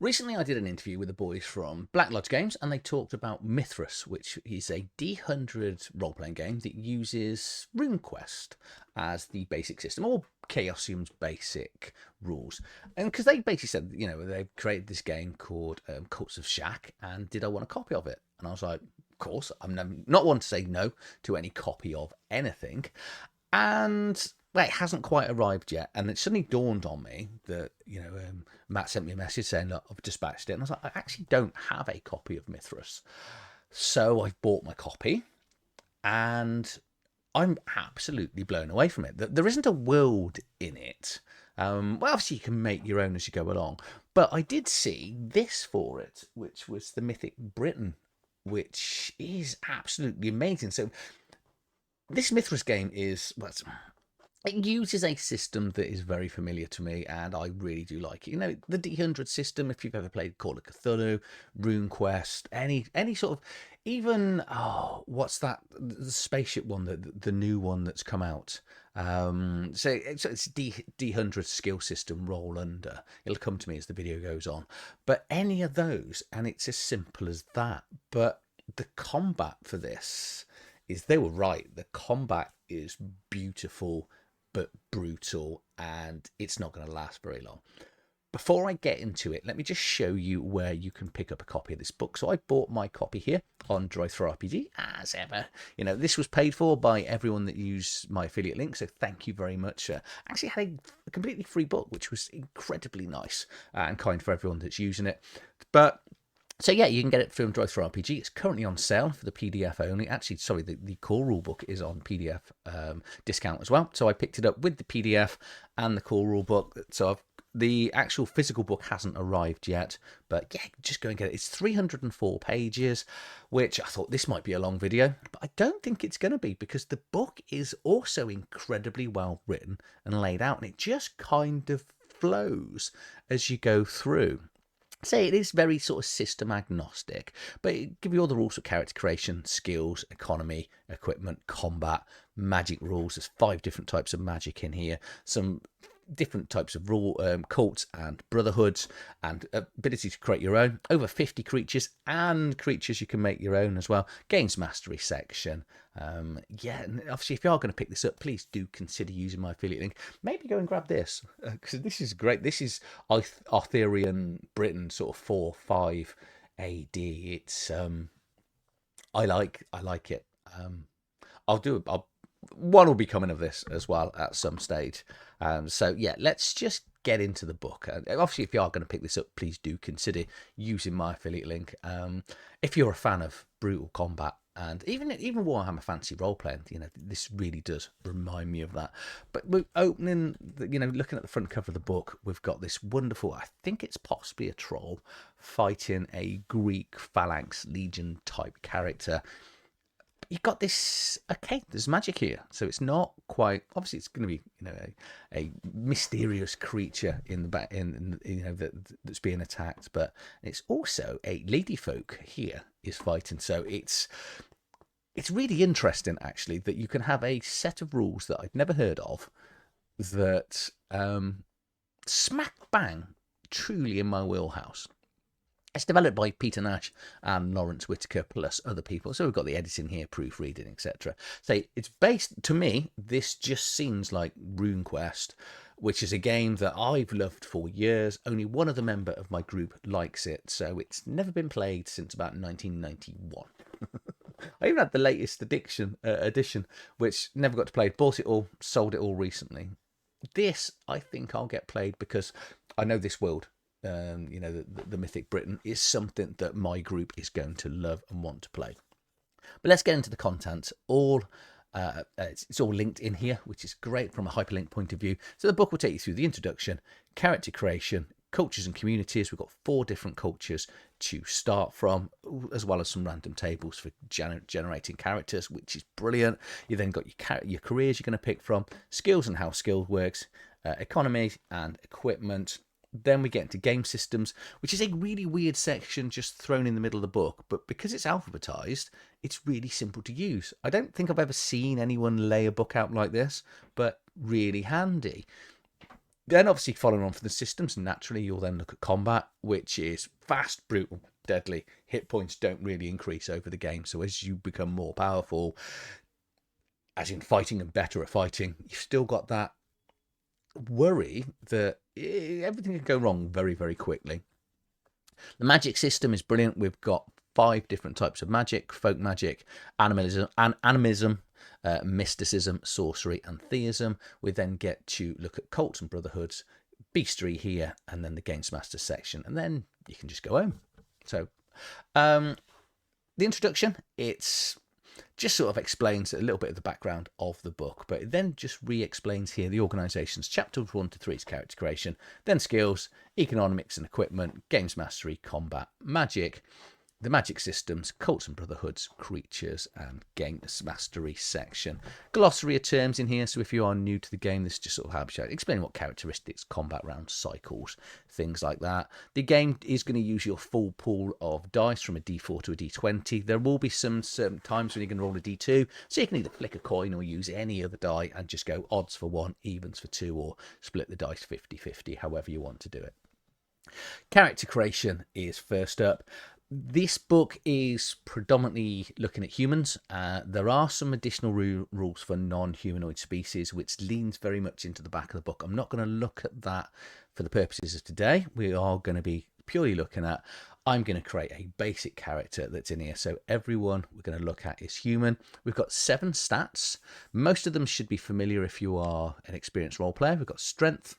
Recently, I did an interview with the boys from Black Lodge Games, and they talked about Mythras, which is a D100 role-playing game that uses RuneQuest as the basic system, or Chaosium's basic rules. And because they basically said, they've created this game called Cults of Shack, and did I want a copy of it? And I was like, of course, I'm not one to say no to any copy of anything. And well, it hasn't quite arrived yet, and it suddenly dawned on me that Matt sent me a message saying, "Look, I've dispatched it," and I was like, "I actually don't have a copy of Mythras," so I've bought my copy, and I'm absolutely blown away from it. There isn't a world in it. Well, obviously you can make your own as you go along, but I did see this for it, which was the Mythic Britain, which is absolutely amazing. So this Mythras game is it uses a system that is very familiar to me, and I really do like it. The D100 system, if you've ever played Call of Cthulhu, RuneQuest, any sort of, even, what's that, the spaceship one, the new one that's come out. So it's D100 skill system, roll under. It'll come to me as the video goes on. But any of those, and it's as simple as that. But the combat for this they were right. The combat is beautiful but brutal, and it's not going to last very long. Before I get into it, let me just show you where you can pick up a copy of this book. So I bought my copy here on Mythras RPG, as ever. This was paid for by everyone that used my affiliate link, so thank you very much. Actually had a completely free book, which was incredibly nice and kind for everyone that's using it. But so yeah, you can get it from Mythras RPG. It's currently on sale for the PDF only. Actually, sorry, the core rulebook is on PDF discount as well. So I picked it up with the PDF and the core rulebook. So the actual physical book hasn't arrived yet, but yeah, just go and get it. It's 304 pages, which I thought this might be a long video, but I don't think it's going to be, because the book is also incredibly well written and laid out, and it just kind of flows as you go through. Say it is very sort of system agnostic, but it gives you all the rules for character creation, skills, economy, equipment, combat, magic rules. There's 5 different types of magic in here, some different types of rule cults and brotherhoods, and ability to create your own. Over 50 creatures and creatures you can make your own as well. Games mastery section. Yeah, and obviously if you are going to pick this up, please do consider using my affiliate link. Maybe go and grab this, because this is great. This is Arthurian Britain, sort of 4-5 AD. It's I like it. One will be coming of this as well at some stage. So yeah, let's just get into the book. Obviously, if you are going to pick this up, please do consider using my affiliate link. If you're a fan of brutal combat, and even Warhammer Fantasy role-playing, this really does remind me of that. But we're opening, looking at the front cover of the book, we've got this wonderful, I think it's possibly a troll, fighting a Greek phalanx legion type character. You've got this, okay, there's magic here, so it's not quite, obviously it's going to be a mysterious creature in the back, that's being attacked, but it's also a ladyfolk here is fighting. So it's really interesting, actually, that you can have a set of rules that I'd never heard of that smack bang truly in my wheelhouse. It's developed by Peter Nash and Lawrence Whitaker, plus other people. So we've got the editing here, proofreading, etc. So it's based, to me, this just seems like RuneQuest, which is a game that I've loved for years. Only one other member of my group likes it, so it's never been played since about 1991. I even had the latest edition, which never got to play. Bought it all, sold it all recently. This, I think I'll get played because I know this world. The Mythic Britain is something that my group is going to love and want to play. But let's get into the content. It's all linked in here, which is great from a hyperlink point of view. So the book will take you through the introduction, character creation, cultures and communities. We've got 4 different cultures to start from, as well as some random tables for generating characters, which is brilliant. You then got your careers you're going to pick from, skills and how skill works, economy and equipment. Then we get into game systems, which is a really weird section just thrown in the middle of the book, but because it's alphabetized, it's really simple to use. I don't think I've ever seen anyone lay a book out like this, but really handy. Then obviously following on from the systems, naturally you'll then look at combat, which is fast, brutal, deadly. Hit points don't really increase over the game. So as you become more powerful, as in fighting and better at fighting, you've still got that worry that everything can go wrong very, very quickly. The magic system is brilliant. We've got 5 different types of magic: folk magic, animism, mysticism, sorcery, and theism. We then get to look at cults and brotherhoods, beastry here, and then the games master section, and then you can just go home. So the introduction, it's just sort of explains a little bit of the background of the book, but it then just re-explains here the organisations. Chapters 1 to 3 is character creation, then skills, economics and equipment, games mastery, combat, magic, the magic systems, cults and brotherhoods, creatures, and games mastery section. Glossary of terms in here, so if you are new to the game, this just sort of helps you out, explain what characteristics, combat round cycles, things like that. The game is going to use your full pool of dice from a d4 to a d20. There will be some certain times when you're going to roll a d2, so you can either flick a coin or use any other die and just go odds for 1, evens for 2, or split the dice 50-50, however you want to do it. Character creation is first up. This book is predominantly looking at humans. There are some additional rules for non-humanoid species, which leans very much into the back of the book. I'm not going to look at that for the purposes of today. We are going to be purely looking at, I'm going to create a basic character that's in here. So everyone we're going to look at is human. We've got 7 stats. Most of them should be familiar if you are an experienced role player. We've got strength,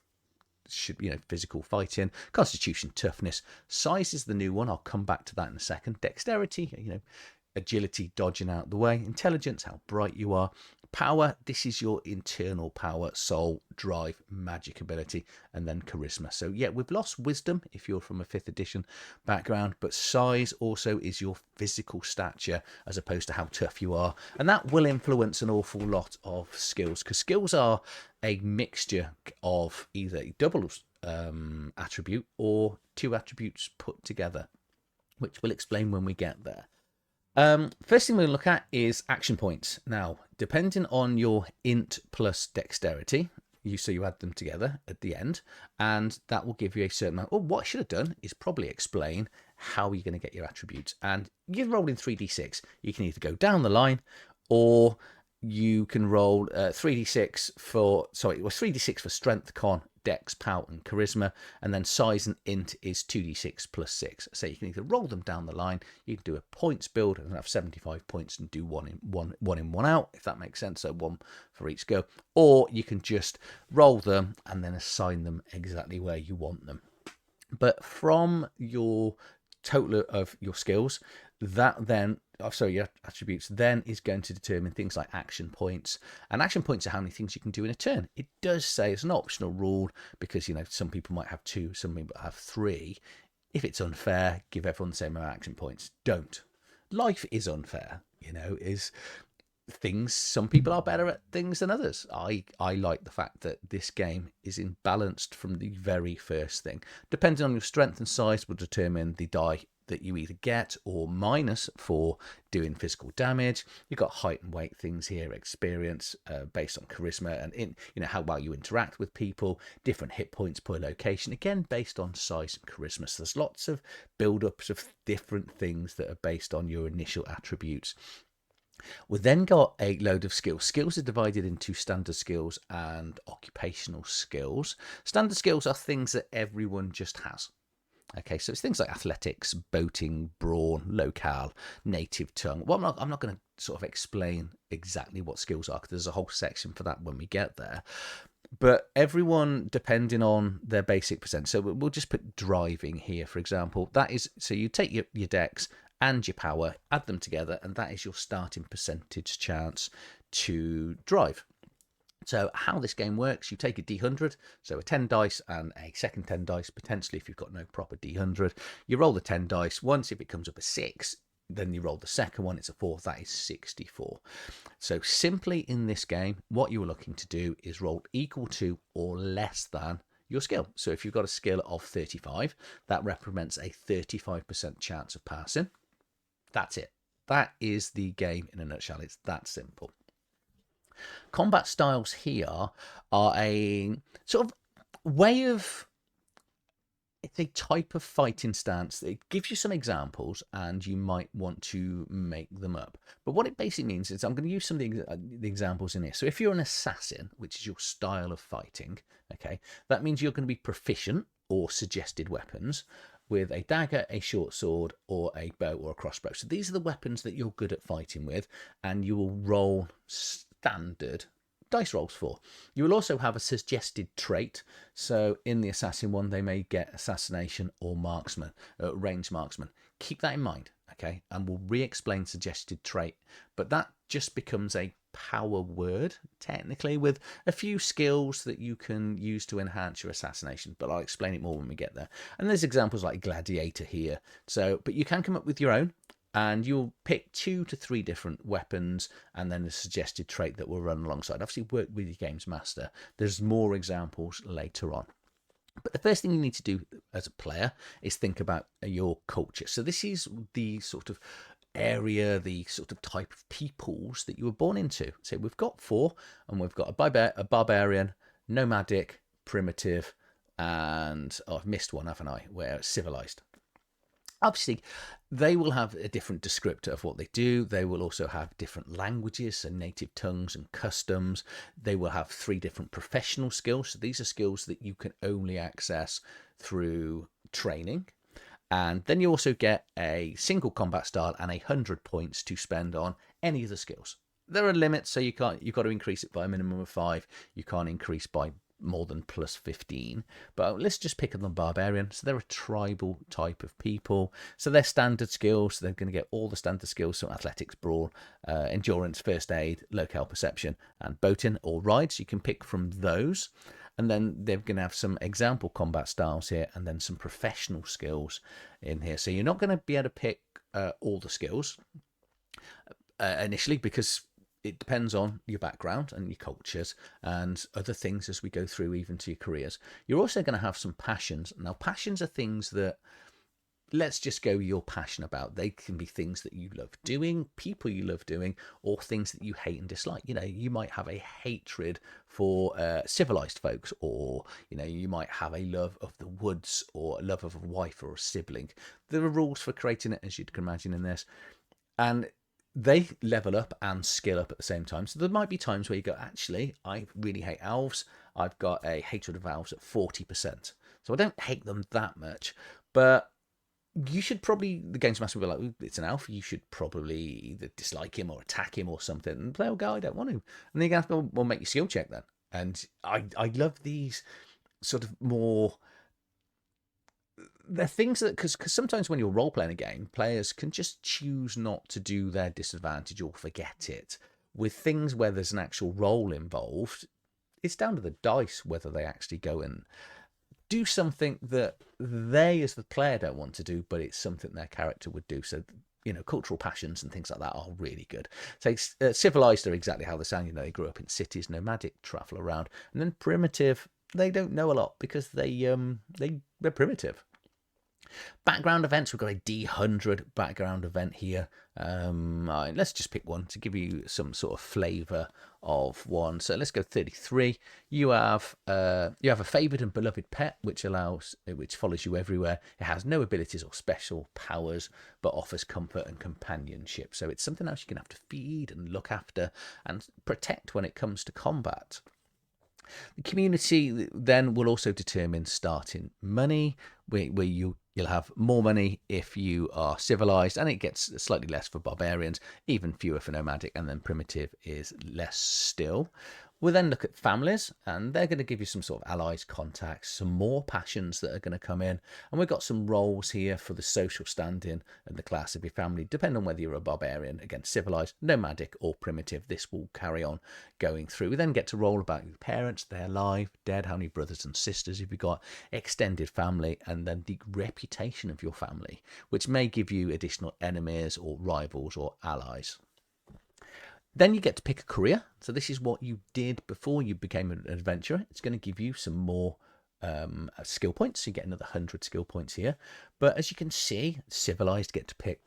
should be, physical fighting, constitution, toughness. Size is the new one. I'll come back to that in a second. Dexterity, agility, dodging out the way. Intelligence, how bright you are. Power, this is your internal power, soul, drive, magic ability, and then charisma. So yeah, we've lost wisdom if you're from a 5th edition background, but size also is your physical stature as opposed to how tough you are. And that will influence an awful lot of skills, because skills are a mixture of either a double attribute or 2 attributes put together, which we'll explain when we get there. First thing we'll look at is action points. Now, depending on your int plus dexterity, you add them together at the end, and that will give you a certain amount. What I should have done is probably explain how you're going to get your attributes. And you're rolling 3d6. You can either go down the line, or you can roll 3d6 for, sorry, it was 3d6 for strength, con, dex, power, and charisma, and then size and int is 2d6 plus 6. So you can either roll them down the line, you can do a points build and have 75 points and do one in, one out, if that makes sense, so 1 for each go, or you can just roll them and then assign them exactly where you want them. But from your total of your skills, that then, your attributes then is going to determine things like action points. And action points are how many things you can do in a turn. It does say it's an optional rule because, some people might have 2, some people have 3. If it's unfair, give everyone the same amount of action points. Don't. Life is unfair, is things, some people are better at things than others. I like the fact that this game is imbalanced from the very first thing. Depending on your strength and size will determine the die that you either get or minus for doing physical damage. You've got height and weight things here, experience based on charisma, and how well you interact with people, different hit points per location, again based on size and charisma. So there's lots of build-ups of different things that are based on your initial attributes. We've then got a load of skills. Skills are divided into standard skills and occupational skills. Standard skills are things that everyone just has. Okay, so it's things like athletics, boating, brawn, locale, native tongue. Well, I'm not going to sort of explain exactly what skills are, because there's a whole section for that when we get there. But everyone, depending on their basic percent. So we'll just put driving here, for example. That is, so you take your dex and your power, add them together, and that is your starting percentage chance to drive. So how this game works, you take a D100, so a 10 dice and a second 10 dice, potentially if you've got no proper D100. You roll the 10 dice once. If it comes up a 6, then you roll the second one, it's a 4, that is 64. So simply in this game, what you are looking to do is roll equal to or less than your skill. So if you've got a skill of 35, that represents a 35% chance of passing. That's it. That is the game in a nutshell. It's that simple. Combat styles here are a sort of, way of it's a type of fighting stance. It gives you some examples and you might want to make them up. But what it basically means is I'm going to use some of the examples in here. So if you're an assassin, which is your style of fighting, okay, that means you're going to be proficient or suggested weapons with a dagger, a short sword, or a bow or a crossbow. So these are the weapons that you're good at fighting with, and you will roll standard dice rolls for. You will also have a suggested trait. So in the assassin one, they may get assassination or marksman, range marksman. Keep that in mind, okay? And we'll re-explain suggested trait, but that just becomes a power word technically with a few skills that you can use to enhance your assassination, but I'll explain it more when we get there. And there's examples like gladiator here. So, but you can come up with your own, and you'll pick 2 to 3 different weapons and then a suggested trait that will run alongside. Obviously, work with your games master. There's more examples later on. But the first thing you need to do as a player is think about your culture. So this is the sort of area, the sort of type of peoples that you were born into. So we've got 4, and we've got a barbarian, nomadic, primitive, and I've missed one, haven't I? Where civilized. Obviously, they will have a different descriptor of what they do. They will also have different languages, so native tongues and customs. They will have 3 different professional skills. So these are skills that you can only access through training. And then you also get a single combat style and 100 points to spend on any of the skills. There are limits, so you've got to increase it by a minimum of 5. You can't increase by more than plus 15, but let's just pick on the barbarian. So they're a tribal type of people, so their standard skills, so they're going to get all the standard skills, so athletics, brawl, endurance, first aid, locale perception, and boating or rides. You can pick from those, and then they're going to have some example combat styles here, and then some professional skills in here. So you're not going to be able to pick all the skills initially, because it depends on your background and your cultures and other things as we go through, even to your careers. You're also going to have some passions. Now, passions are things that, let's just go, you're passionate about. They can be things that you love doing, people you love doing, or things that you hate and dislike. You know, you might have a hatred for civilized folks, or, you know, you might have a love of the woods or a love of a wife or a sibling. There are rules for creating it, as you can imagine in this. And they level up and skill up at the same time. So there might be times where you go, actually, I really hate elves. I've got a hatred of elves at 40%. So I don't hate them that much. But you should probably, the games master will be like, it's an elf. You should probably either dislike him or attack him or something. And the player will go, I don't want to. And then you have to, well, make your skill check then. And I love these sort of more, they're things that, because sometimes when you're role playing a game, players can just choose not to do their disadvantage or forget it. With things where there's an actual role involved, it's down to the dice whether they actually go and do something that they as the player don't want to do, but it's something their character would do. So, you know, cultural passions and things like that are really good. So civilized are exactly how they sound. You know, they grew up in cities. Nomadic, travel around. And then primitive, they don't know a lot because they're primitive. Background events, we've got a D100 background event here. Let's just pick one to give you some sort of flavour of one. So let's go 33. You have a favoured and beloved pet, which follows you everywhere. It has no abilities or special powers, but offers comfort and companionship. So it's something else you're going to have to feed and look after and protect when it comes to combat. The community then will also determine starting money, where you'll have more money if you are civilized, and it gets slightly less for barbarians, even fewer for nomadic, and then primitive is less still. We'll then look at families, and they're going to give you some sort of allies, contacts, some more passions that are going to come in. And we've got some roles here for the social standing and the class of your family, depending on whether you're a barbarian, again, civilized, nomadic, or primitive. This will carry on going through. We then get to roll about your parents, their alive, dead, how many brothers and sisters have you got, extended family, and then the reputation of your family, which may give you additional enemies or rivals or allies. Then you get to pick a career. So this is what you did before you became an adventurer. It's going to give you some more skill points. So you get another 100 skill points here. But as you can see, civilized get to pick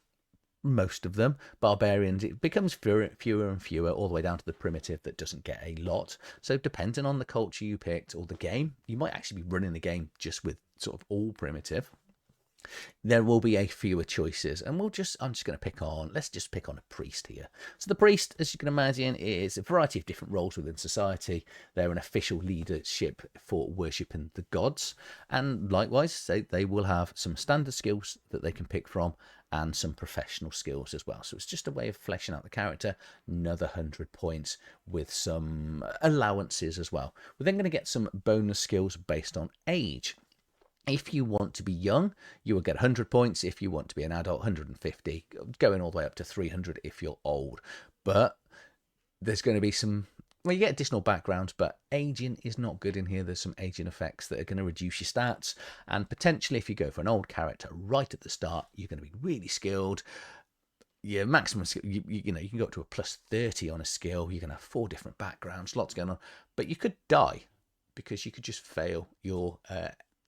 most of them. Barbarians, it becomes fewer and fewer, all the way down to the primitive that doesn't get a lot. So depending on the culture you picked or the game, you might actually be running the game just with sort of all primitive. There will be a fewer choices, and I'm just going to let's just pick on a priest here. So the priest, as you can imagine, is a variety of different roles within society. They're an official leadership for worshipping the gods, and likewise they will have some standard skills that they can pick from and some professional skills as well. So it's just a way of fleshing out the character. Another 100 points with some allowances as well. We're then going to get some bonus skills based on age. If you want to be young, you will get 100 points. If you want to be an adult, 150, going all the way up to 300 if you're old. But there's going to be some, well, you get additional backgrounds, but aging is not good in here. There's some aging effects that are going to reduce your stats. And potentially, if you go for an old character right at the start, you're going to be really skilled. Your maximum skill, you know, you can go up to a plus 30 on a skill. You're going to have 4 different backgrounds, lots going on. But you could die because you could just fail your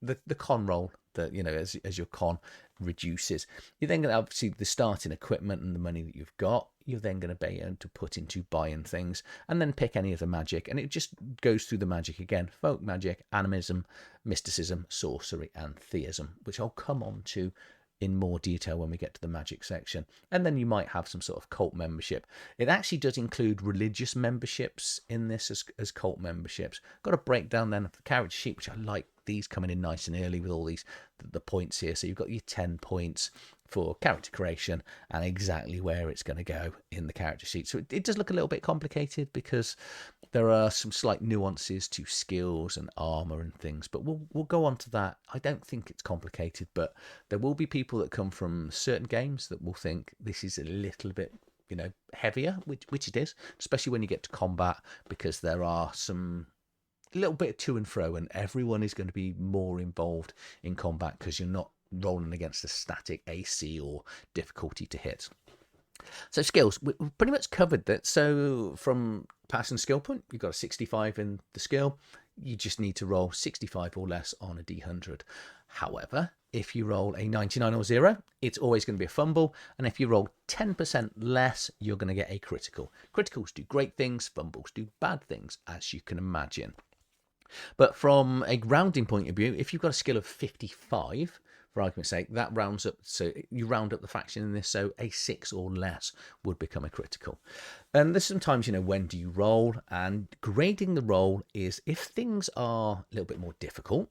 the con roll, that, you know, as your con reduces. You're then going to obviously the starting equipment and the money that you've got, you're then going to be able to put into buying things, and then pick any of the magic, and it just goes through the magic again: folk magic, animism, mysticism, sorcery, and theism, which I'll come on to in more detail when we get to the magic section. And then you might have some sort of cult membership. It actually does include religious memberships in this as cult memberships. Got a breakdown then of the character sheet, which I like these coming in nice and early with all these the points here. So you've got your 10 points for character creation and exactly where it's going to go in the character sheet. So it does look a little bit complicated because there are some slight nuances to skills and armor and things, but we'll go on to that. I don't think it's complicated, but there will be people that come from certain games that will think this is a little bit, you know, heavier, which it is, especially when you get to combat, because there are some a little bit of to and fro, and everyone is going to be more involved in combat because you're not rolling against a static AC or difficulty to hit. So skills, we've pretty much covered that. So from passing skill point, you've got a 65 in the skill. You just need to roll 65 or less on a D100. However, if you roll a 99 or 0, it's always going to be a fumble. And if you roll 10% less, you're going to get a critical. Criticals do great things, fumbles do bad things, as you can imagine. But from a rounding point of view, if you've got a skill of 55, for argument's sake, that rounds up, so you round up the faction in this, so a 6 or less would become a critical. And there's sometimes, you know, when do you roll? And grading the roll is, if things are a little bit more difficult,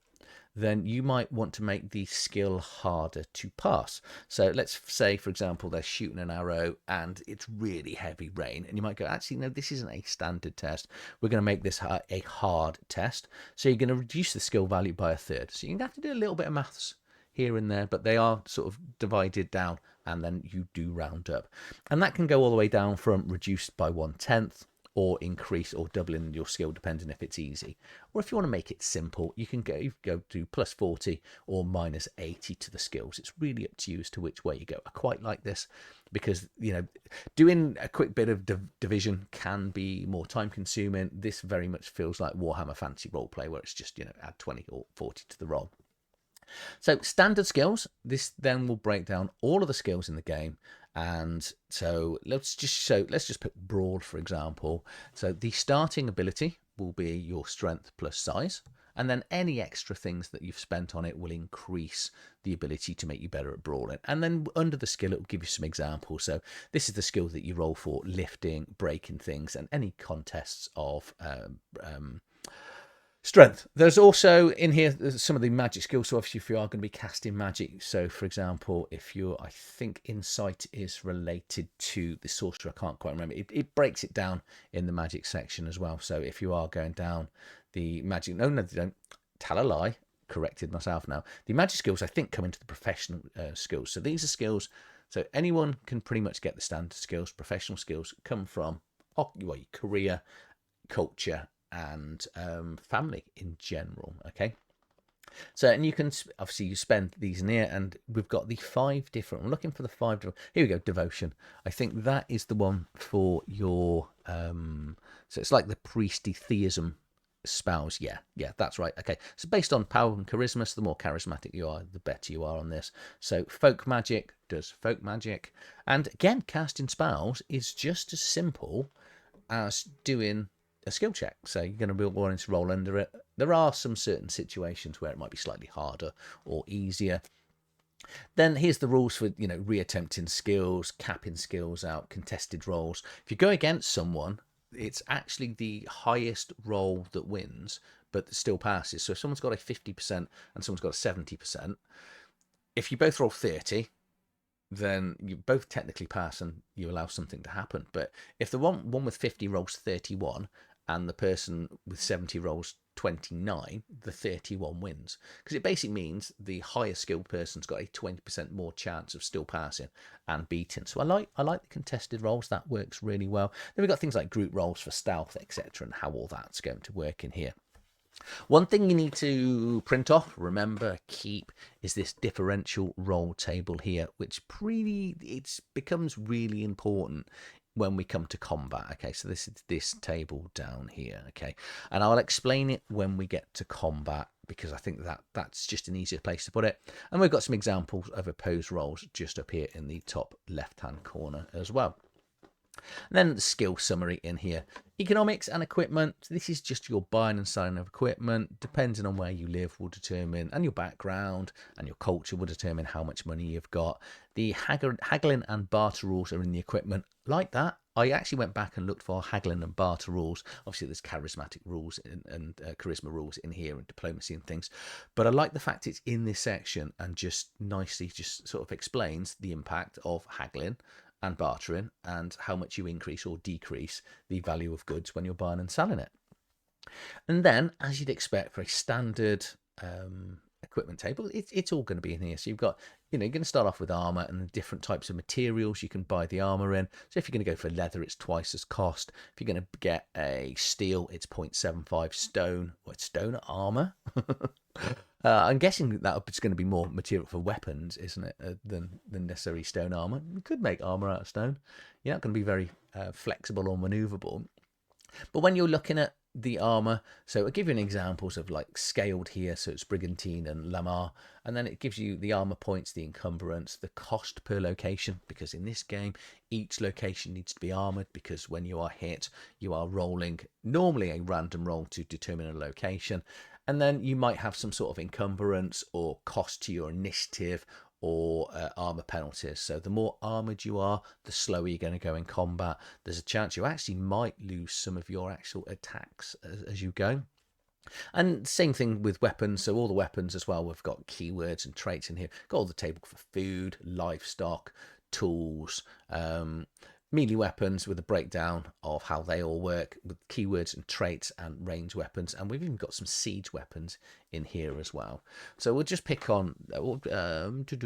then you might want to make the skill harder to pass. So let's say, for example, they're shooting an arrow and it's really heavy rain, and you might go, actually, no, this isn't a standard test. We're going to make this a hard test. So you're going to reduce the skill value by a third. So you're going to have to do a little bit of maths here and there, but they are sort of divided down, and then you do round up. And that can go all the way down from reduced by 1/10, or increase or doubling your skill depending if it's easy. Or if you want to make it simple, you can go to plus 40 or minus 80 to the skills. It's really up to you as to which way you go. I quite like this because, you know, doing a quick bit of division can be more time consuming. This very much feels like Warhammer Fantasy Roleplay, where it's just, you know, add 20 or 40 to the roll. So standard skills, this then will break down all of the skills in the game. And so let's just put broad, for example. So the starting ability will be your strength plus size, and then any extra things that you've spent on it will increase the ability to make you better at brawling. And then under the skill, it will give you some examples. So this is the skill that you roll for lifting, breaking things, and any contests of strength. There's also in here some of the magic skills. So obviously, if you are going to be casting magic, so for example, if you're, I think insight is related to the sorcerer, I can't quite remember. It breaks it down in the magic section as well. So if you are going down the magic, no, they don't. Tell a lie. Corrected myself now. The magic skills, I think, come into the professional skills. So these are skills. So anyone can pretty much get the standard skills. Professional skills come from your career, culture, and family in general. Okay, so, and you can obviously you spend these in here, and we've got the 5 different, I'm looking for the 5 different, here we go, devotion. I think that is the one for your so it's like the priesty theism Spells, yeah, that's right. Okay, so based on power and charisma, so the more charismatic you are, the better you are on this. So folk magic does folk magic, and again, casting spells is just as simple as doing a skill check. So you're going to be wanting to roll under it. There are some certain situations where it might be slightly harder or easier. Then here's the rules for, reattempting skills, capping skills out, contested rolls. If you go against someone, it's actually the highest roll that wins, but still passes. So if someone's got a 50% and someone's got a 70%, if you both roll 30, then you both technically pass and you allow something to happen. But if the one with 50 rolls 31 and the person with 70 rolls 29, the 31 wins, because it basically means the higher skilled person's got a 20% more chance of still passing and beating. So I like the contested rolls. That works really well. Then we've got things like group rolls for stealth, etc., and how all that's going to work in here. One thing you need to print off, remember, keep, is this differential roll table here, which it becomes really important when we come to combat. Okay, so this is this table down here. Okay, and I'll explain it when we get to combat, because I think that's just an easier place to put it. And we've got some examples of opposed rolls just up here in the top left hand corner as well. And then the skill summary in here. Economics and equipment. This is just your buying and selling of equipment. Depending on where you live will determine, and your background and your culture will determine how much money you've got. The haggling and barter rules are in the equipment. Like that, I actually went back and looked for haggling and barter rules. Obviously, there's charismatic rules and charisma rules in here, and diplomacy and things. But I like the fact it's in this section and just nicely just sort of explains the impact of haggling and bartering and how much you increase or decrease the value of goods when you're buying and selling it. And then, as you'd expect for a standard equipment table, it's all going to be in here. So you've got, you're going to start off with armor and the different types of materials you can buy the armor in. So if you're going to go for leather, it's twice as cost. If you're going to get a steel, it's 0.75 stone. Or stone armor. I'm guessing that it's going to be more material for weapons, isn't it, than necessary stone armor. You could make armor out of stone. You're not going to be very flexible or maneuverable. But when you're looking at the armor, so I'll give you an examples of like scaled here, so it's Brigantine and Lamar, and then it gives you the armor points, the encumbrance, the cost per location, because in this game each location needs to be armored, because when you are hit you are rolling normally a random roll to determine a location, and then you might have some sort of encumbrance or cost to your initiative or armor penalties. So the more armored you are, the slower you're going to go in combat. There's a chance you actually might lose some of your actual attacks as you go. And same thing with weapons. So all the weapons as well, we've got keywords and traits in here. Got all the table for food, livestock, tools, melee weapons with a breakdown of how they all work with keywords and traits and range weapons. And we've even got some siege weapons in here as well. So we'll just pick on,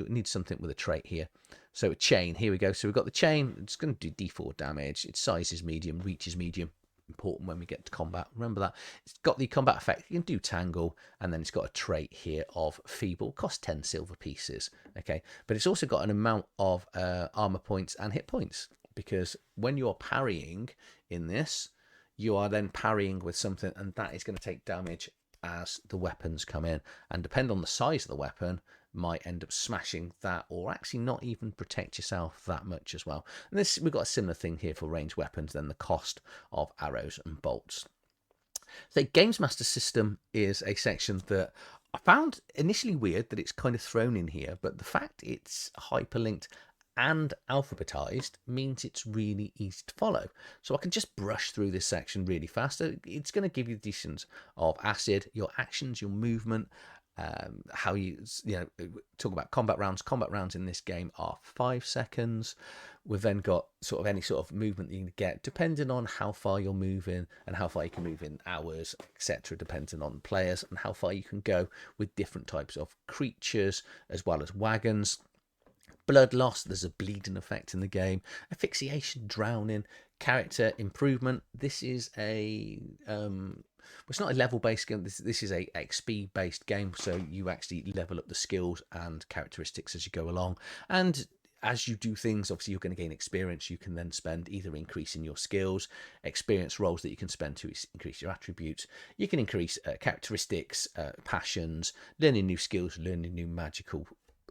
need something with a trait here. So a chain, here we go. So we've got the chain, it's going to do D4 damage. Its size is medium, reach is medium. Important when we get to combat. Remember that. It's got the combat effect. You can do tangle, and then it's got a trait here of feeble. Cost 10 silver pieces. Okay, but it's also got an amount of armor points and hit points, because when you're parrying in this, you are then parrying with something, and that is going to take damage as the weapons come in, and depend on the size of the weapon, might end up smashing that, or actually not even protect yourself that much as well. And this, we've got a similar thing here for ranged weapons, then the cost of arrows and bolts. So Games Master System is a section that I found initially weird that it's kind of thrown in here, but the fact it's hyperlinked and alphabetized means it's really easy to follow. So I can just brush through this section really fast. It's going to give you the details of acid, your actions, your movement, how you talk about combat rounds. Combat rounds in this game are 5 seconds. We've then got sort of any sort of movement that you can get depending on how far you're moving and how far you can move in hours, etc., depending on players, and how far you can go with different types of creatures as well as wagons. Blood loss, there's a bleeding effect in the game. Asphyxiation, drowning, character improvement. This is a it's not a level-based game. This is a XP-based game, so you actually level up the skills and characteristics as you go along. And as you do things, obviously you're going to gain experience. You can then spend either increasing your skills, experience rolls that you can spend to increase your attributes. You can increase characteristics, passions, learning new skills, learning new magical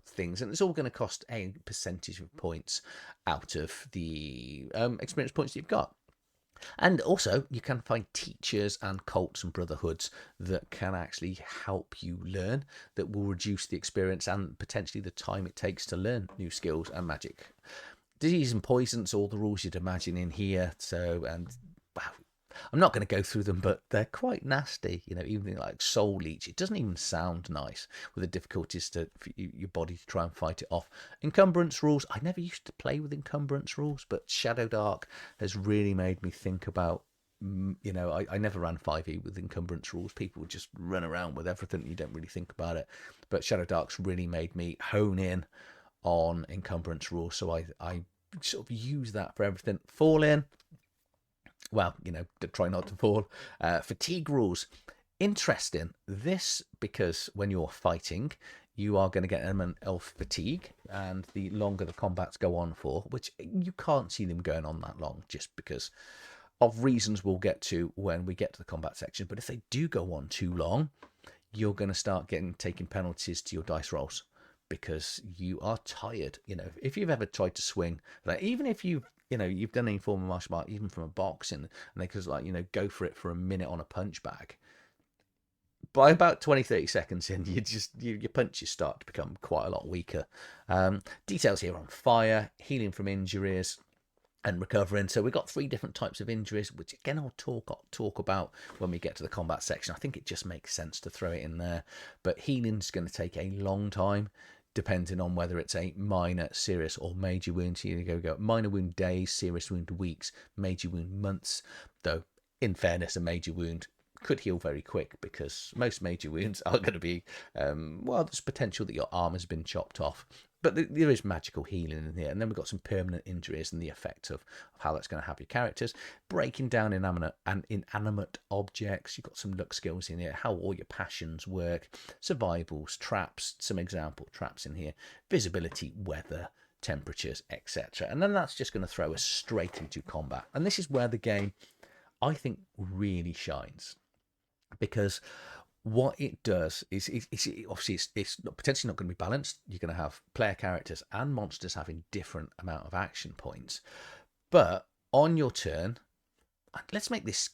things, and it's all going to cost a percentage of points out of the experience points that you've got. And also, you can find teachers and cults and brotherhoods that can actually help you learn, that will reduce the experience and potentially the time it takes to learn new skills and magic. Disease and poisons, all the rules you'd imagine in here. So, and wow, I'm not going to go through them, but they're quite nasty. You know, even like soul leech, it doesn't even sound nice with the difficulties for your body to try and fight it off. Encumbrance rules, I never used to play with encumbrance rules, but Shadow Dark has really made me think about, you know, I never ran 5e with encumbrance rules. People would just run around with everything. You don't really think about it. But Shadow Dark's really made me hone in on encumbrance rules. So I sort of use that for everything. Fall in. Well, you know, try not to fall. Fatigue rules. Interesting. This, because when you're fighting, you are going to get an element of fatigue, and the longer the combats go on for, which you can't see them going on that long just because of reasons we'll get to when we get to the combat section. But if they do go on too long, you're going to start taking penalties to your dice rolls because you are tired. You know, if you've ever tried to swing, like, even if you've done any form of martial art, even from a boxing, and they could, like, you know, go for it for a minute on a punch bag. By about 20-30 seconds in, your punches start to become quite a lot weaker. Details here on fire, healing from injuries, and recovering. So we've got 3 different types of injuries, which again I'll talk about when we get to the combat section. I think it just makes sense to throw it in there. But healing's going to take a long time, depending on whether it's a minor, serious, or major wound. So you go minor wound days, serious wound weeks, major wound months. Though, in fairness, a major wound could heal very quick because most major wounds are going to be, well, there's potential that your arm has been chopped off. But there is magical healing in here. And then we've got some permanent injuries and the effect of how that's going to have your characters. Breaking down inanimate objects. You've got some luck skills in here. How all your passions work. Survivals, traps, some example traps in here. Visibility, weather, temperatures, etc. And then that's just going to throw us straight into combat. And this is where the game, I think, really shines. Because what it does is obviously it's potentially not going to be balanced. You're going to have player characters and monsters having different amount of action points, but on your turn, let's make this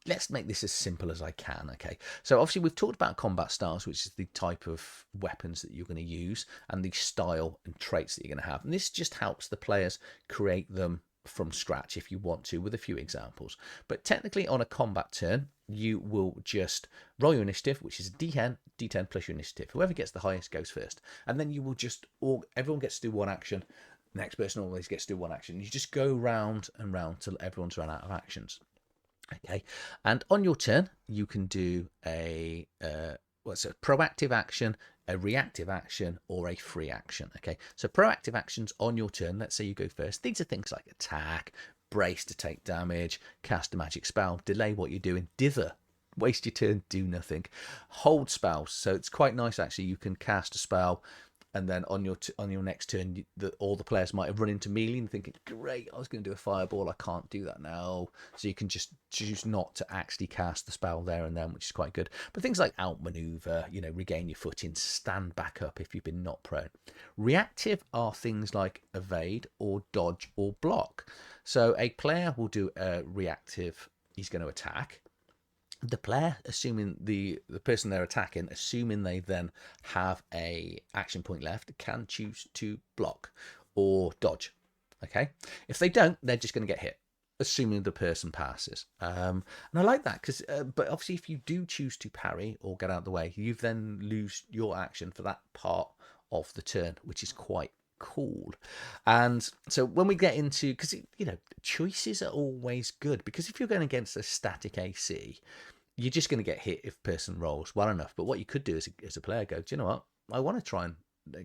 as simple as I can. Okay, so obviously we've talked about combat styles, which is the type of weapons that you're going to use and the style and traits that you're going to have, and this just helps the players create them from scratch if you want to, with a few examples. But technically on a combat turn, you will just roll your initiative, which is D10 plus your initiative. Whoever gets the highest goes first, and then you will just everyone gets to do one action. Next person always gets to do one action. You just go round and round till everyone's run out of actions. Okay, and on your turn you can do a proactive action, a reactive action, or a free action. Okay, so proactive actions on your turn, let's say you go first. These are things like attack, brace to take damage, cast a magic spell, delay what you're doing, dither, waste your turn, do nothing, hold spells. So it's quite nice actually. You can cast a spell, and then on your next turn, all the players might have run into melee and thinking, great, I was going to do a fireball, I can't do that now. So you can just choose not to actually cast the spell there and then, which is quite good. But things like outmaneuver, you know, regain your footing, stand back up if you've been knocked prone. Reactive are things like evade or dodge or block. So a player will do a reactive, he's going to attack. The player, assuming the person they're attacking, assuming they then have a action point left, can choose to block or dodge. Okay, if they don't, they're just going to get hit, assuming the person passes. And I like that because, but obviously, if you do choose to parry or get out of the way, you then lose your action for that part of the turn, which is quite cool. And so when we get into, because you know, choices are always good, because if you're going against a static AC, you're just going to get hit if person rolls well enough. But what you could do as a player, go, do you know what, I want to try and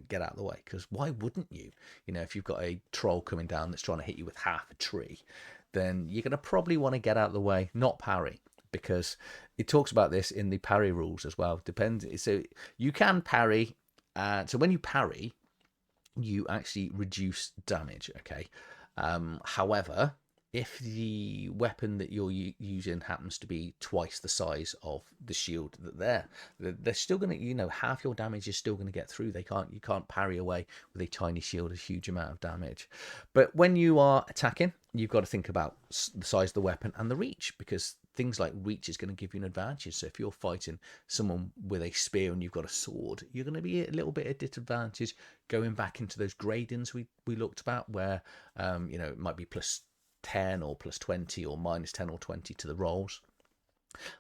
get out of the way, because why wouldn't you? You know, if you've got a troll coming down that's trying to hit you with half a tree, then you're going to probably want to get out of the way, not parry, because it talks about this in the parry rules as well. Depends. So you can parry. So when you parry, you actually reduce damage. Okay. However, if the weapon that you're using happens to be twice the size of the shield that they're still going to, half your damage is still going to get through. You can't parry away with a tiny shield a huge amount of damage. But when you are attacking, you've got to think about the size of the weapon and the reach, because things like reach is going to give you an advantage. So if you're fighting someone with a spear and you've got a sword, you're going to be a little bit at disadvantage going back into those gradings we looked about, where it might be plus 10 or plus 20 or minus 10 or 20 to the rolls.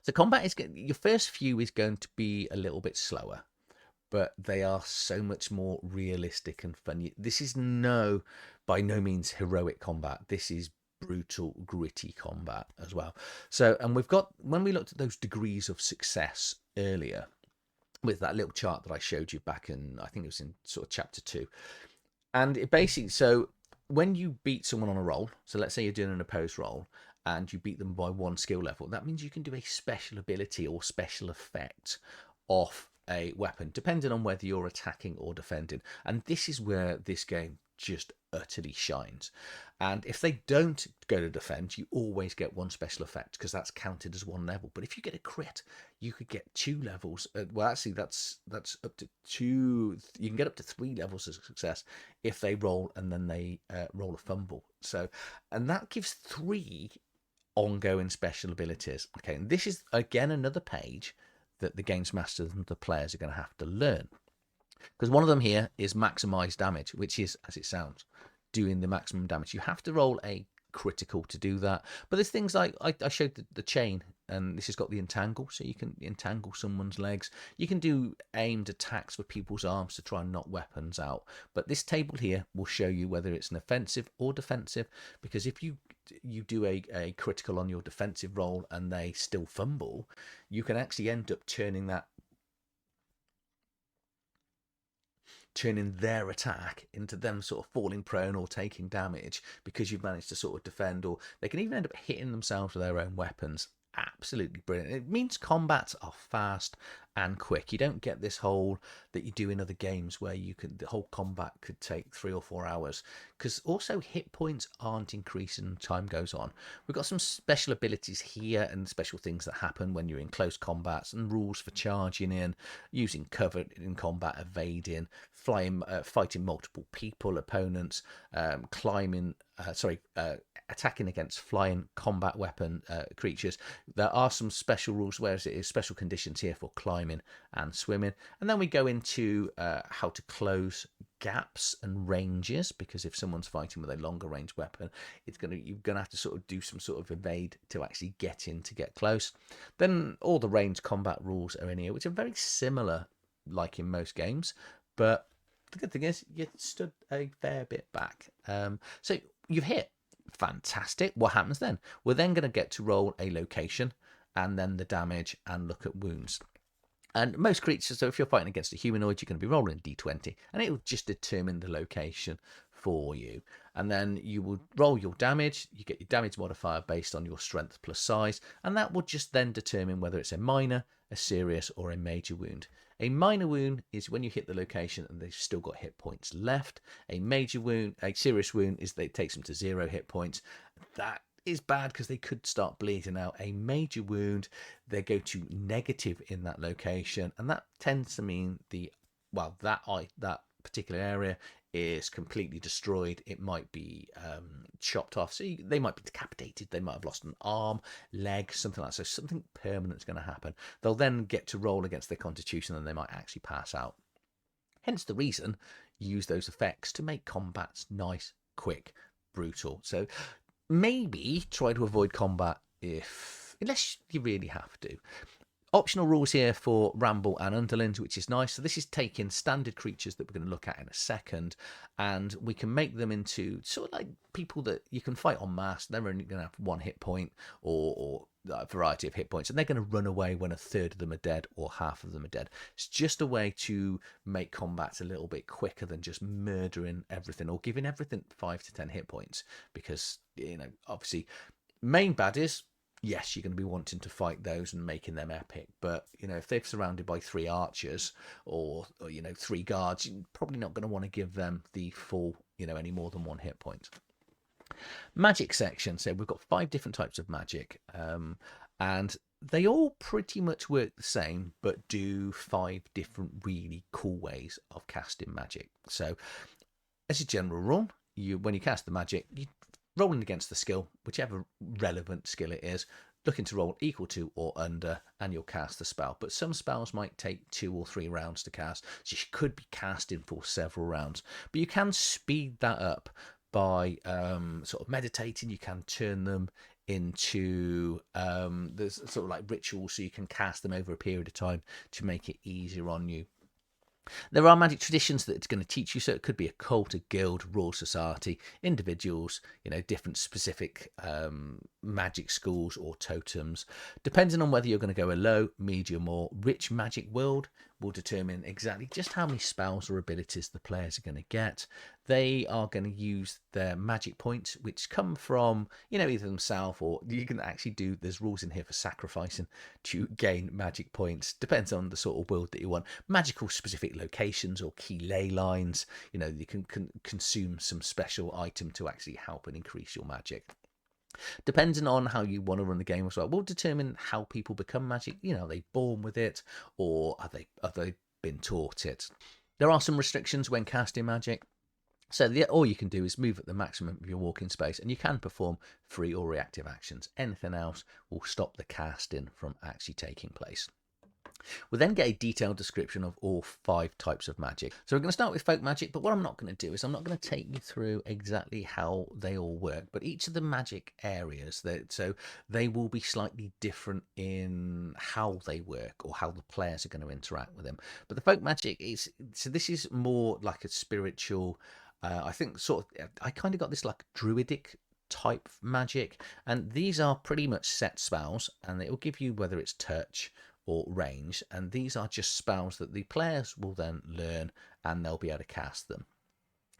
So combat is your first few is going to be a little bit slower, but they are so much more realistic and fun. This is by no means heroic combat. This is brutal, gritty combat as well. So, and when we looked at those degrees of success earlier with that little chart that I showed you back in, I think it was in sort of chapter 2, and it basically, so when you beat someone on a roll, so let's say you're doing an opposed roll and you beat them by 1 skill level, that means you can do a special ability or special effect off a weapon, depending on whether you're attacking or defending. And this is where this game just utterly shines. And if they don't go to defend, you always get 1 special effect, because that's counted as 1 level. But if you get a crit, you could get 2 levels. Well, actually, that's up to 2. You can get up to 3 levels of success if they roll and then they roll a fumble. So, and that gives 3 ongoing special abilities. Okay, and this is again another page that the games masters and the players are going to have to learn, because one of them here is maximize damage, which is, as it sounds, doing the maximum damage. You have to roll a critical to do that, but there's things like I showed the chain, and this has got the entangle, so you can entangle someone's legs. You can do aimed attacks for people's arms to try and knock weapons out, but this table here will show you whether it's an offensive or defensive, because if you do a critical on your defensive roll and they still fumble, you can actually end up turning their attack into them sort of falling prone or taking damage because you've managed to sort of defend, or they can even end up hitting themselves with their own weapons. Absolutely brilliant. It means combats are fast and quick. You don't get this whole that you do in other games where the whole combat could take 3 or 4 hours, because also hit points aren't increasing as time goes on. We've got some special abilities here and special things that happen when you're in close combats, and rules for charging in, using cover in combat, evading, flying, fighting multiple people, opponents, climbing, attacking against flying combat weapon creatures. There are some special rules, whereas it is special conditions here for climbing and swimming. And then we go into how to close gaps and ranges, because if someone's fighting with a longer range weapon, you're gonna have to sort of do some sort of evade to actually get in to get close. Then all the range combat rules are in here, which are very similar, like in most games, but the good thing is you stood a fair bit back. So you've hit. Fantastic. What happens then? We're then going to get to roll a location and then the damage and look at wounds. And most creatures, so if you're fighting against a humanoid, you're going to be rolling d20, and it will just determine the location for you. And then you will roll your damage. You get your damage modifier based on your strength plus size, and that will just then determine whether it's a minor, a serious, or a major wound. A minor wound is when you hit the location and they've still got hit points left. A major wound, a serious wound, is that it takes them to 0 hit points. That is bad because they could start bleeding out. A major wound, they go to negative in that location, and that tends to mean that particular area is completely destroyed. It might be chopped off, so they might be decapitated, they might have lost an arm, leg, something like that. So something permanent is going to happen. They'll then get to roll against their constitution, and they might actually pass out. Hence the reason you use those effects to make combats nice, quick, brutal. So maybe try to avoid combat unless you really have to. Optional rules here for Ramble and Underlings, which is nice. So this is taking standard creatures that we're going to look at in a second, and we can make them into sort of like people that you can fight en masse. They're only going to have 1 hit point or a variety of hit points, and they're going to run away when a third of them are dead or half of them are dead. It's just a way to make combats a little bit quicker than just murdering everything or giving everything 5 to 10 hit points, because obviously main baddies yes, you're going to be wanting to fight those and making them epic. But, you know, if they're surrounded by 3 archers or you know, 3 guards, you're probably not going to want to give them the full, you know, any more than 1 hit point. Magic section. So we've got 5 different types of magic. And they all pretty much work the same, but do 5 different really cool ways of casting magic. So as a general rule, when you cast the magic, you rolling against the skill, whichever relevant skill it is, looking to roll equal to or under, and you'll cast the spell. But some spells might take 2 or 3 rounds to cast, so you could be casting for several rounds. But you can speed that up by sort of meditating. You can turn them into there's sort of like rituals, so you can cast them over a period of time to make it easier on you. There are magic traditions that it's going to teach you, so it could be a cult, a guild, royal society, individuals, you know, different specific magic schools or totems. Depending on whether you're going to go a low, medium or rich magic world will determine exactly just how many spells or abilities the players are going to get. They are going to use their magic points, which come from, you know, either themselves, or you can actually do, there's rules in here for sacrificing to gain magic points. Depends on the sort of world that you want. Magical specific locations or key ley lines, you know, you can consume some special item to actually help and increase your magic. Depending on how you want to run the game as well, will determine how people become magic. You know, are they born with it, or have they been taught it? There are some restrictions when casting magic. So all you can do is move at the maximum of your walking space, and you can perform free or reactive actions. Anything else will stop the casting from actually taking place. We'll then get a detailed description of all 5 types of magic. So we're going to start with folk magic, but what I'm not going to do is I'm not going to take you through exactly how they all work, but each of the magic areas, so they will be slightly different in how they work or how the players are going to interact with them. But the folk magic this is more like a spiritual, I think I kind of got this like druidic type magic, and these are pretty much set spells, and it will give you whether it's touch or range, and these are just spells that the players will then learn and they'll be able to cast them.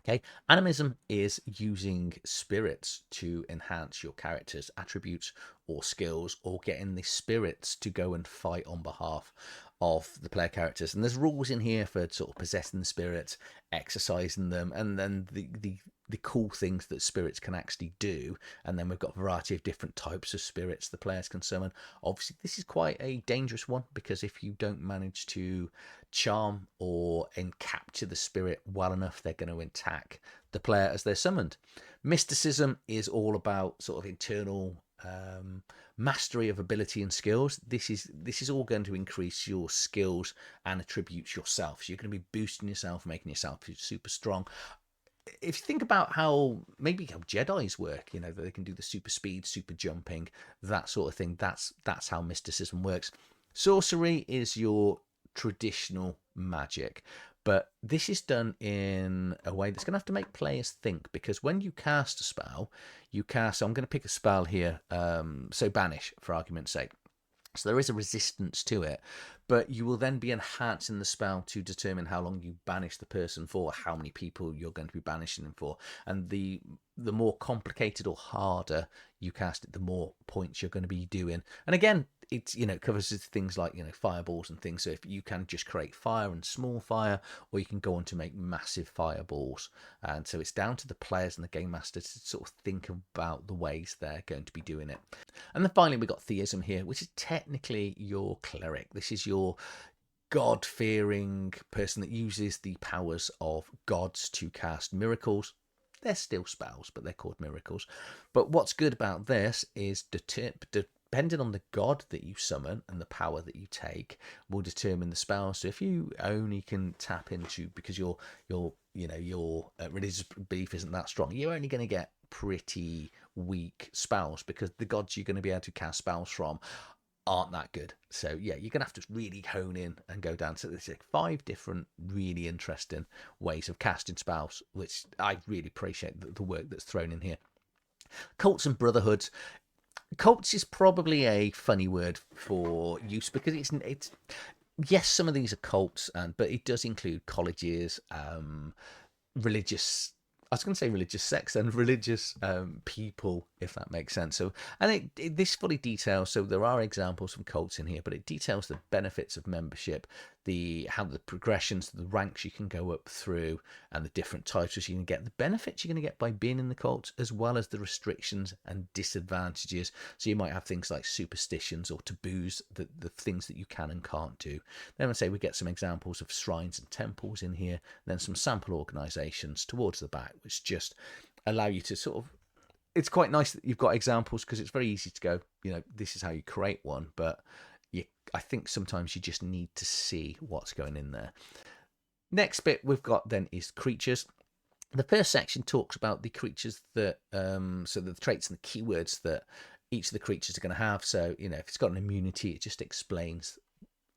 Okay, animism is using spirits to enhance your character's attributes or skills, or getting the spirits to go and fight on behalf of the player characters. And there's rules in here for sort of possessing the spirits, exercising them, and then the cool things that spirits can actually do. And then we've got a variety of different types of spirits the players can summon. Obviously, this is quite a dangerous one, because if you don't manage to charm or capture the spirit well enough, they're going to attack the player as they're summoned. Mysticism is all about sort of internal mastery of ability and skills. This is all going to increase your skills and attributes yourself. So you're going to be boosting yourself, making yourself super strong. If you think about how Jedis work, you know, they can do the super speed, super jumping, that sort of thing. That's how mysticism works. Sorcery is your traditional magic, but this is done in a way that's going to have to make players think, because when you cast a spell, so I'm going to pick a spell here, so banish for argument's sake. So there is a resistance to it, but you will then be enhancing the spell to determine how long you banish the person for, how many people you're going to be banishing them for. And the more complicated or harder you cast it, the more points you're going to be doing. And again, it covers things like, fireballs and things. So if you can just create fire and small fire, or you can go on to make massive fireballs. And so it's down to the players and the game master to sort of think about the ways they're going to be doing it. And then finally, we've got theism here, which is technically your cleric. This is your God-fearing person that uses the powers of gods to cast miracles. They're still spells, but they're called miracles. But what's good about this is depending on the god that you summon and the power that you take will determine the spell. So if you only can tap into, because your religious belief isn't that strong, you're only going to get pretty weak spells, because the gods you're going to be able to cast spells from aren't that good. So yeah, you're gonna have to really hone in and go down. So there's like 5 different really interesting ways of casting spells, which I really appreciate the work that's thrown in here. Cults and brotherhoods. Cults is probably a funny word for use, because it's yes, some of these are cults, but it does include colleges, religious. I was going to say religious sects and religious people if that makes sense. So, and this fully details, so there are examples from cults in here, but it details the benefits of membership, how the progressions, the ranks you can go up through, and the different titles you can get, the benefits you're going to get by being in the cult, as well as the restrictions and disadvantages. So you might have things like superstitions or taboos, the things that you can and can't do. Then I say we get some examples of shrines and temples in here, then some sample organizations towards the back, which just allow you to sort of, it's quite nice that you've got examples, because it's very easy to go, this is how you create one, but I think sometimes you just need to see what's going in there. Next bit we've got then is creatures. The first section talks about the creatures that, so the traits and the keywords that each of the creatures are going to have. So, if it's got an immunity, it just explains,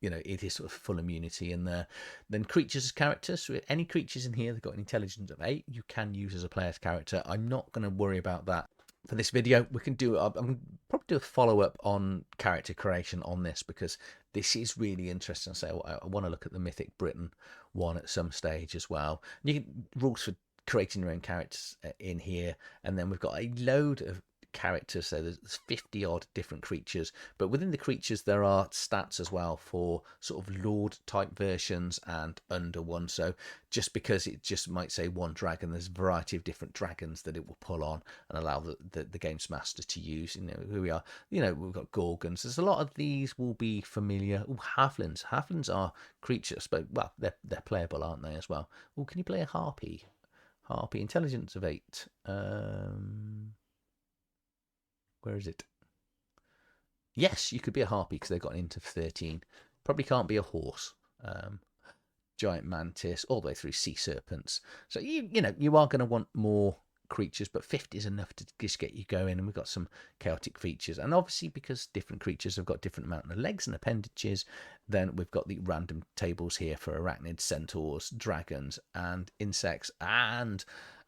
it is sort of full immunity in there. Then creatures as characters. So any creatures in here, they've got an intelligence of 8, you can use as a player's character. I'm not going to worry about that for this video. We can do, I'm going to probably do a follow-up on character creation on this, because this is really interesting. So I want to look at the Mythic Britain one at some stage as well. You can rules for creating your own characters in here, and then we've got a load of characters. So there's 50 odd different creatures, but within the creatures there are stats as well for sort of lord type versions and under one. So just because it just might say one dragon, there's a variety of different dragons that it will pull on and allow the games master to use. Who we are, we've got gorgons. There's a lot of these will be familiar. Halflings are creatures, but well, they're playable, aren't they, as well? Can you play a harpy? Intelligence of 8. Where is it? Yes, you could be a harpy because they've got an int of 13. Probably can't be a horse. Giant mantis, all the way through sea serpents. So you are going to want more creatures, but 50 is enough to just get you going. And we've got some chaotic features, and obviously because different creatures have got different amount of legs and appendages, then we've got the random tables here for arachnids, centaurs, dragons, and insects, and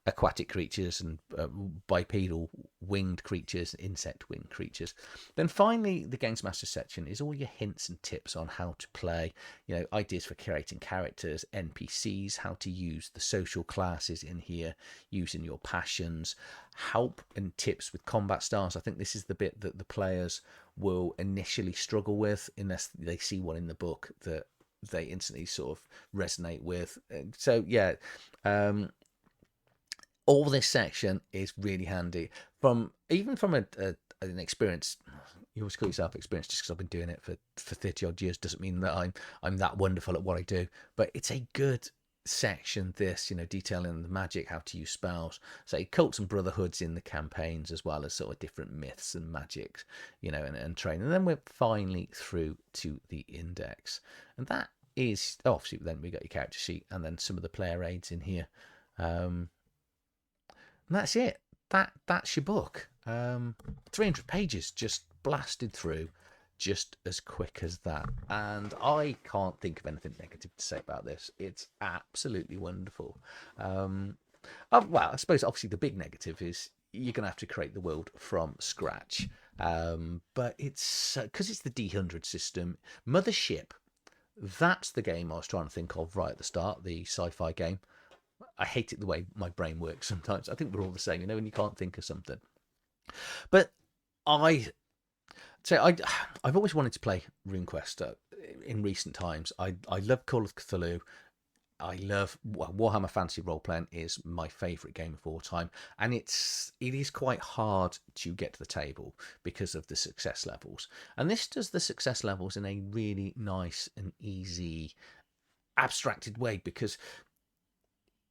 aquatic creatures, and bipedal winged creatures, insect winged creatures. Then finally, the Games Master section is all your hints and tips on how to play, ideas for creating characters, NPCs, how to use the social classes in here, using your passions, help and tips with combat styles. I think this is the bit that the players will initially struggle with, unless they see one in the book that they instantly sort of resonate with. So yeah, all this section is really handy. From an experience, you always call yourself experienced just because I've been doing it for 30 odd years, doesn't mean that I'm that wonderful at what I do. But it's a good section, this, detailing the magic, how to use spells, say cults and brotherhoods in the campaigns, as well as sort of different myths and magics, and training. And then we're finally through to the index, and that is obviously, then we got your character sheet and then some of the player aids in here. And that's it. That's your book. 300 pages just blasted through just as quick as that. And I can't think of anything negative to say about this. It's absolutely wonderful. Well, I suppose obviously the big negative is you're going to have to create the world from scratch. But it's because it's the D100 system. Mothership, that's the game I was trying to think of right at the start, the sci-fi game. I hate it the way my brain works sometimes. I think we're all the same, when you can't think of something. But I've always wanted to play RuneQuest in recent times. I love Call of Cthulhu. I love Warhammer Fantasy Roleplaying is my favourite game of all time, and it is quite hard to get to the table because of the success levels. And this does the success levels in a really nice and easy, abstracted way, because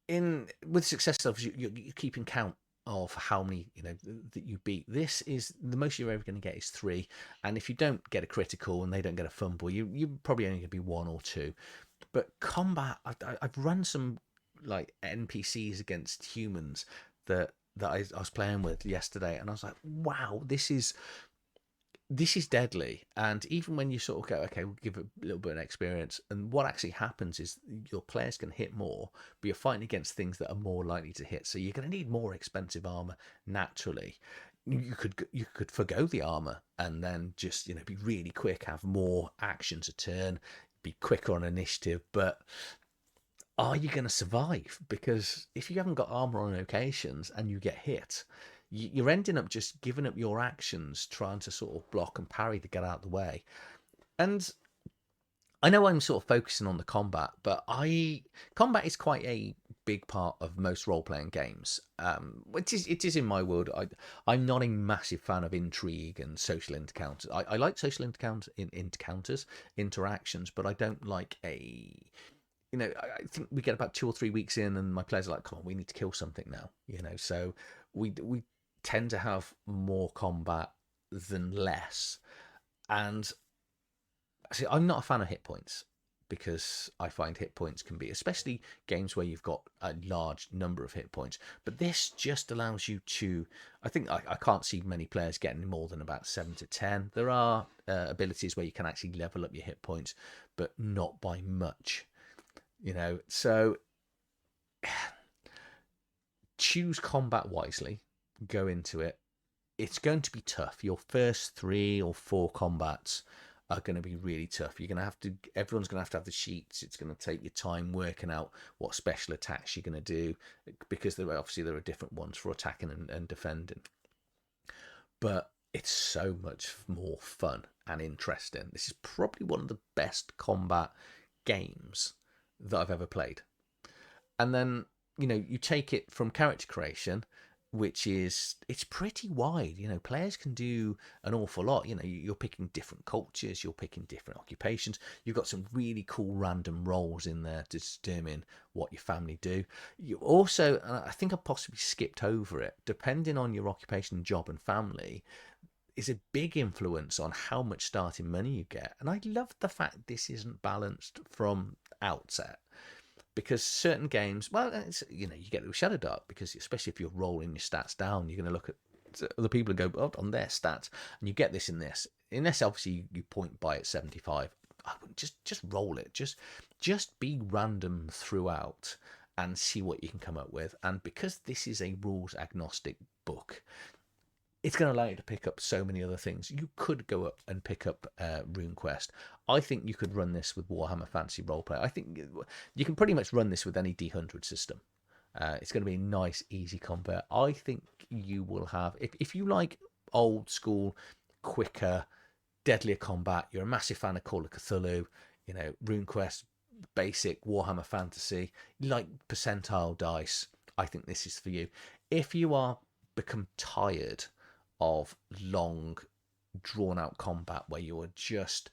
with success levels, you're keeping count of how many that you beat. This is the most you're ever going to get is 3, and if you don't get a critical and they don't get a fumble, you're probably only going to be 1 or 2. But combat, I've run some like NPCs against humans that I was playing with yesterday, and I was like, wow, this is deadly. And even when you sort of go, okay, we'll give it a little bit of experience, and what actually happens is your players can hit more, but you're fighting against things that are more likely to hit, so you're going to need more expensive armor naturally. You could forgo the armor and then just be really quick, have more actions a turn, be quicker on initiative. But are you going to survive? Because if you haven't got armor on occasions and you get hit, you're ending up just giving up your actions, trying to sort of block and parry to get out of the way. And I know I'm sort of focusing on the combat, but combat is quite a big part of most role-playing games. It is in my world. I'm not a massive fan of intrigue and social encounters. I like social encounters, interactions, but I don't like I think we get about 2 or 3 weeks in, and my players are like, "Come on, we need to kill something now." So we tend to have more combat than less, and see, I'm not a fan of hit points because I find hit points can be, especially games where you've got a large number of hit points. But this just allows you to, I think I can't see many players getting more than about 7 to 10. There are abilities where you can actually level up your hit points, but not by much, So choose combat wisely, go into it. It's going to be tough. Your first 3 or 4 combats are going to be really tough. Everyone's going to have the sheets. It's going to take your time working out what special attacks you're going to do, because there are different ones for attacking and defending. But it's so much more fun and interesting. This is probably one of the best combat games that I've ever played. And then, you take it from character creation, which it's pretty wide. Players can do an awful lot. You're picking different cultures, you're picking different occupations. You've got some really cool random roles in there to determine what your family do. You also, and I think I possibly skipped over it, depending on your occupation, job, and family, is a big influence on how much starting money you get. And I love the fact this isn't balanced from outset. Because certain games, well, you get with Shadow Dark, because especially if you're rolling your stats down, you're going to look at other people and go, on their stats, and you get this in this. Unless obviously you point by at 75, I wouldn't just roll it. Just be random throughout and see what you can come up with. And because this is a rules agnostic book, it's going to allow you to pick up so many other things. You could go up and pick up RuneQuest. I think you could run this with Warhammer Fantasy Roleplay. I think you can pretty much run this with any D100 system. It's going to be a nice, easy combat. I think you will have, if you like old school, quicker, deadlier combat, you're a massive fan of Call of Cthulhu, RuneQuest, basic Warhammer Fantasy, you like percentile dice, I think this is for you. If you are become tired of long, drawn-out combat where you are just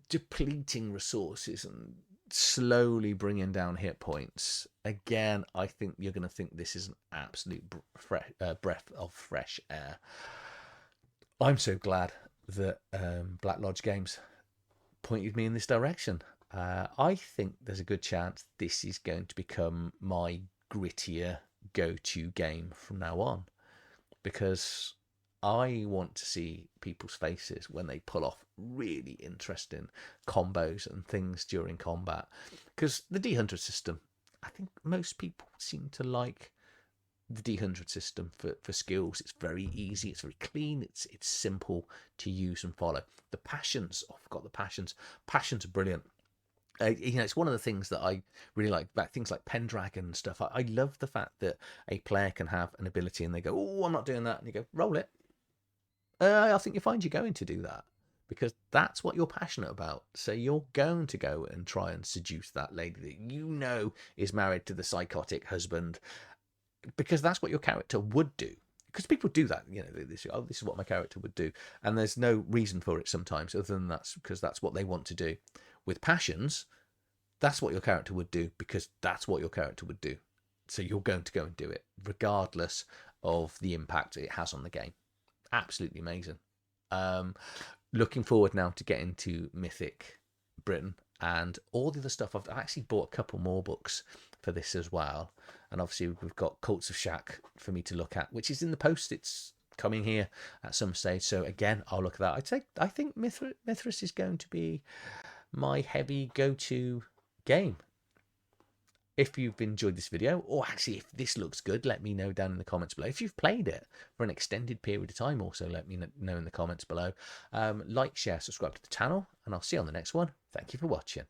depleting resources and slowly bringing down hit points, again, I think you're going to think this is an absolute breath of fresh air. I'm so glad that Black Lodge Games pointed me in this direction. I think there's a good chance this is going to become my grittier go-to game from now on, because I want to see people's faces when they pull off really interesting combos and things during combat. Because the D100 system, I think most people seem to like the D100 system for skills. It's very easy, it's very clean, it's simple to use and follow. The passions, I forgot the passions. Passions are brilliant. It's one of the things that I really like about things like Pendragon and stuff. I love the fact that a player can have an ability and they go, "Oh, I'm not doing that," and you go, "Roll it." I think you find you're going to do that because that's what you're passionate about. So you're going to go and try and seduce that lady that is married to the psychotic husband, because that's what your character would do. Because people do that, this is what my character would do, and there's no reason for it sometimes other than that's because that's what they want to do. With passions, that's what your character would do because that's what your character would do. So you're going to go and do it regardless of the impact it has on the game. Absolutely amazing. Looking forward now to getting to Mythic Britain and all the other stuff. I've actually bought a couple more books for this as well, and obviously we've got Cults of Shack for me to look at, which is in the post. It's coming here at some stage, so again I'll look at that. I think Mythras is going to be my heavy go-to game. If you've enjoyed this video, or actually if this looks good, let me know down in the comments below. If you've played it for an extended period of time, also let me know in the comments below. Like, share, subscribe to the channel, and I'll see you on the next one. Thank you for watching.